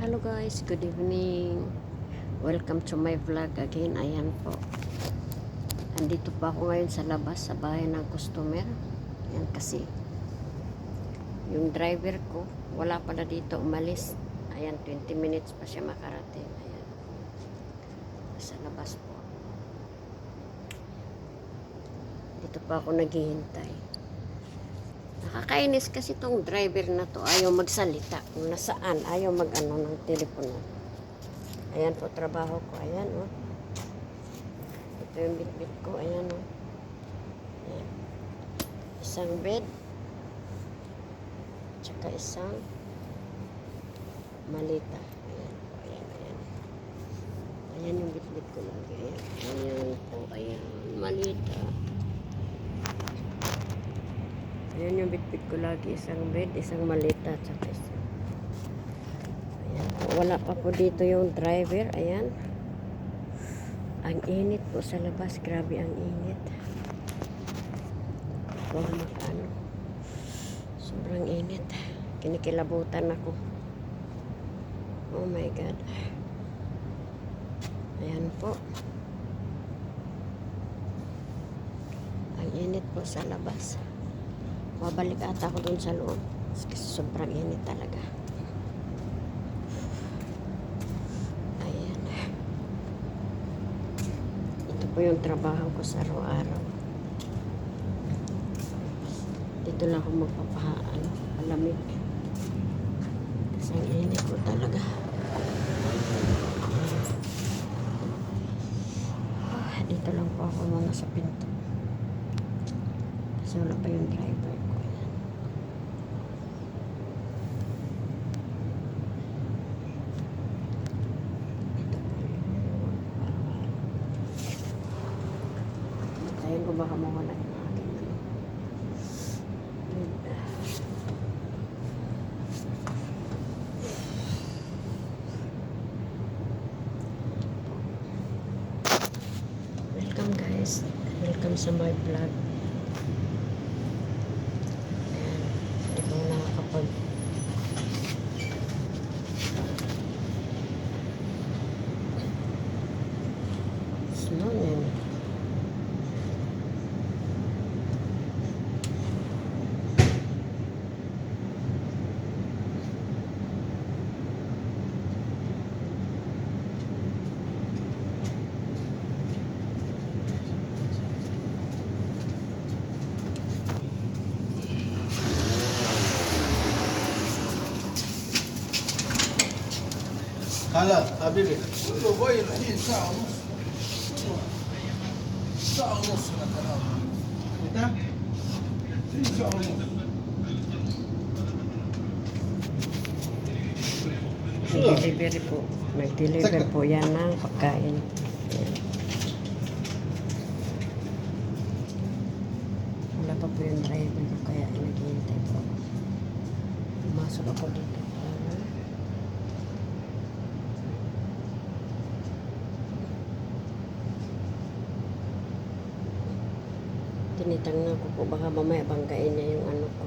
Hello guys, good evening. Welcome to my vlog again. Ayan po. Andito pa ako ngayon sa labas sa bahay ng customer. Ayan kasi yung driver ko wala pa na dito, umalis. Ayan, 20 minutes pa siya makarating. Ayan. Sa labas po. Dito pa ako naghihintay. Nakakainis kasi tong driver na to, ayaw magsalita kung nasaan, ayaw mag-ano ng telepono. Ayan po trabaho ko, ayan o. Ito yung bit-bit ko, ayan o. Ayan. Isang bed, tsaka isang malita. Ayan po, ayan, ayan. Ayan yung bit-bit ko lagi, ayan. Ayan po, ayan, malita. Ayan yung bitbit ko lagi, isang bed, isang malita, tsaka isang. Ayan po, wala pa po dito yung driver, ayan. Ang init po sa labas, grabe ang init. Huwag makano. Sobrang init. Kinikilabutan ako. Oh my God. Ayan po. Ang init po sa labas. Mabalik ata ako dun sa loob. Kasi sobrang init talaga. Ayan. Ito po yung trabaho ko sa araw-araw. Dito lang ako palamig. Kasi ang init ko talaga. Dito lang po ako muna sa pinto. Kasi wala pa yung driver ko. Ayun ko baka mawala yung aking ano. Welcome guys. Welcome sa my vlog. Ayan. Hindi ko nakakapag snow yan. هلا حبيبي قول له باين الحين ساعة ونص ساعة ونص مثلا متى؟ ساعة ونص Nag-delivery po. Nag-deliver po yan ng pagkain. Ayan. Wala pa po yung driver ko kaya naghihintay po ako. Pumasok ako dito. Tinitangnan ko po baka mamaya banggain niya yung ano ko.